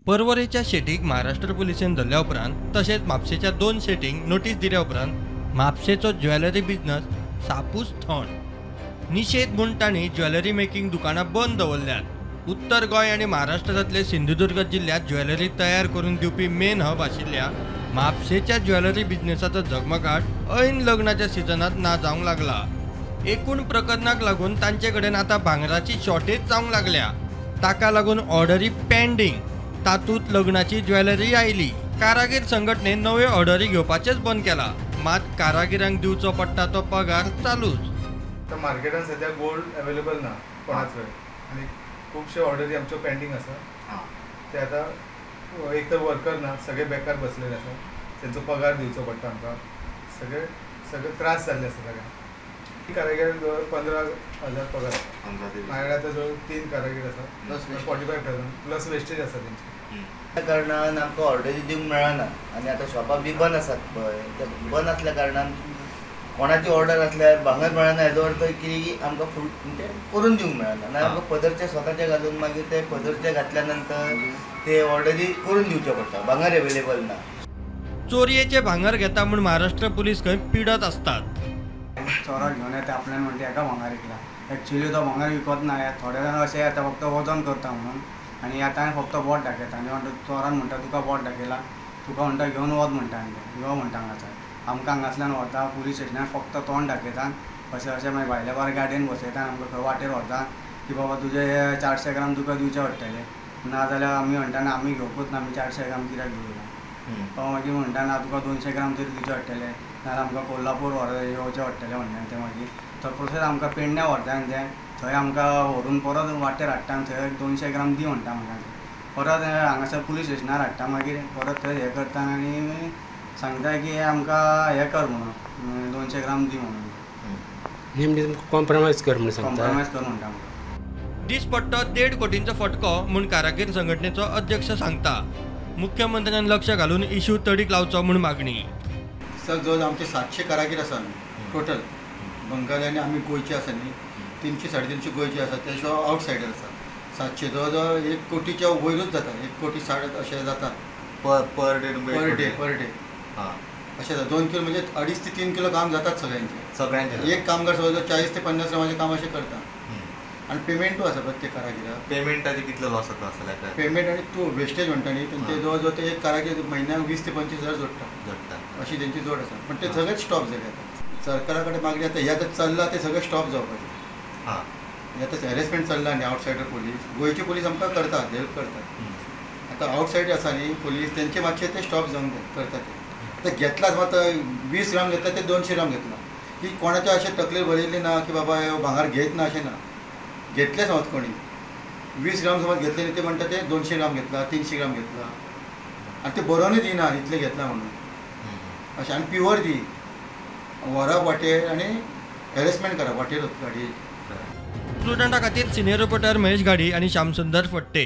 परवरेच्या शेटीक महाराष्ट्र पुलिसेन धरल्या उपरांत तशेंच म्हापशेच्या 2 शेटींक नोटीस दिल्या उपरांत म्हापशेचो ज्वेलरी बिझनस सापूस थंड। निषेध म्हूण तांणी ज्वेलरी मेकिंग दुकानां बंद दवरल्यात। उत्तर गोंय आनी महाराष्ट्रांतले सिंधुदुर्ग जिल्ह्यात ज्वेलरी तयार करून दिवपी मेन हब आशिल्ल्या म्हापशेच्या ज्वेलरी बिझनेसाचो झगमगाट ऐन लग्नाच्या सिजनात ना जावंक लागला। एकूण प्रकरणाक लागून तांचे कडेन आतां भांगराची शॉर्टेज जावंक लागल्या। ताका लागून ऑर्डरी पेंडिंग, तातूंत लग्नाची ज्वेलरी आयली। कारागीर संघटनेन नव्यो ऑर्डरी घेवपाचेच बंद केला, मात कारागिरांक दिवचो पडटा तो पगार चालूच। तर मार्केटान सध्या गोल्ड अवेलेबल ना कोणाच आनी खुबशे ऑर्डरी आमच्यो पेंडींग आसा। ते आतां एक तर वर्कर ना, सगळे बेकार बसलेले आसा, तेंचो पगार दिवचो पडटा आमकां। सगळे त्रास जाल्ले आसा सगळ्यांक। कारागीर जवळ 15,000 पगार, माझ्याकडे आता जवळ 3 कारागीर आसा, प्लस 45,000 प्लस वेस्टेज आसा तेंची। त्या कारणान आमकां ऑर्डरी दिवंक मेळना आनी आतां शॉपां बी बंद आसात पळय, ते बंद आसल्या कारणान कोणाची ऑर्डर आसल्यार भांगर मेळना, हेजो अर्थ कितें की आमकां फूल म्हणजे करून दिवंक मेळना ना। आमकां पदरचे स्वताचे घालून मागीर ते पदरचे घातल्या नंतर ते ऑर्डरी करून दिवचे पडटा, भांगर अवेलेबल ना। चोरयेचे भांगर घेता म्हूण महाराष्ट्र पुलीस खंय पिडत आसतात। चोराक घेवन येता आपल्यान म्हणटा हेका भांगर विकला, एक्चुअली तो भांगर विकत ना। थोडे जाण अशें येता फक्त वजन करता म्हणून, आनी आतां फक्त बोट दाखयता आनी म्हणटा चोरान म्हणटा तुका बोट दाखयला, तुका म्हणटा घेवन वच म्हणटा आनी यो म्हणटा हांगासर। आमकां हांगासल्यान व्हरता पुलीस स्टेशनार, फक्त तोंड दाखयता, अशें मागीर भायल्या बार गाडयेन बसयता, आमकां खंय वाटेर व्हरता की बाबा तुजे 400 ग्राम तुका दिवचे पडटले, नाजाल्यार आमी म्हणटा ना आमी घेवपूच ना, आमी 400 ग्राम कित्याक घेवना। तो मागीर म्हणटा ना तुका 200 ग्राम तरी दिवचे पडटले, नाजाल्यार आमकां कोल्हापूर येवचें पडटलें म्हणटा। ते मागीर तो प्रोसेस आमकां पेडण्या व्हरता आनी ते थंय आमकां व्हरून परत वाटेर हाडटा आनी थंय 200 ग्राम दी म्हणटा म्हाका। परत हांगासर पुलीस स्टेशनार हाडटा, मागीर परत थंय हें करता आनी सांगता की आमकां हें कर म्हणून 200 ग्राम दी म्हणून, कॉम्प्रमायज कर म्हणून सांगता। कॉम्प्रमायज कर म्हणटा आमकां। दीस पडटो 1.5 कोटींचो फटको म्हूण कारागीर संघटनेचो अध्यक्ष सांगता। मुख्यमंत्र्यान लक्ष घालून इश्यू तडीक लावचो म्हूण मागणी। सर जवळ आमचे 700 कारागीर आसा टोटल, बंगाली आनी आमी गोंयचे आसा न्ही, 300 350 गोंयचे आसा, त्या शिवाय आवटसायडर आसा। 700 जवळ 1 कोटीच्या वयरूच जाता, 1 कोटी 60 अशें जाता पर डे अशें जाता। 2 किलो म्हणजे 2.5 ते 3 किलो काम जातात सगळ्यांचे। एक कामगार जवळ 40 ते 50 ग्रामाचें काम अशें करता। आनी पेमेंटूय आसा प्रत्येक कारागिराक। पेमेंटाचे कितलो लॉस जाता आसल्यार पेमेंट आनी तूं वेस्टेज म्हणटा न्ही, तेंचे जवळ जवळ ते एक कारागीर म्हयन्याक 20 ते 25 हजार जोडटा, अशी तेंची जोड आसा। पण ते सगळेच स्टॉप जाले आतां। सरकारा कडेन मागणी आतां हे आतां चल्लां ते सगळे स्टॉप जावपाचे। आतां हॅरेसमेंट चल्ला न्ही, आवटसायडर पुलीस, गोंयचे पुलीस आमकां करतात, हेल्प करतात। आतां आवटसायड आसा न्ही पुलीस, तेंचे मातशे ते स्टॉप जावंक जाय करतात ते। आतां घेतलाच मात 20 ग्राम घेतला ते 200 ग्राम घेतला, की कोणाचे अशें तकलेर बरयल्ली ना की बाबा भांगर घेयत ना अशें ना, घेतले समज कोणी 20 ग्राम समज घेतले न्ही, ते म्हणटा ते 200 ग्राम घेतला, 300 ग्राम घेतला, आनी ते बरोवनूय दिना इतले घेतला म्हणून अशें। आनी प्युअर दी, व्हरप वाटेर आनी हॅरेसमेंट करप वाटेरूच गाडयेची। स्टुडंटा खातीर सिनियर रिपोर्टर महेश गाडी आनी श्यामसुंदर फडते।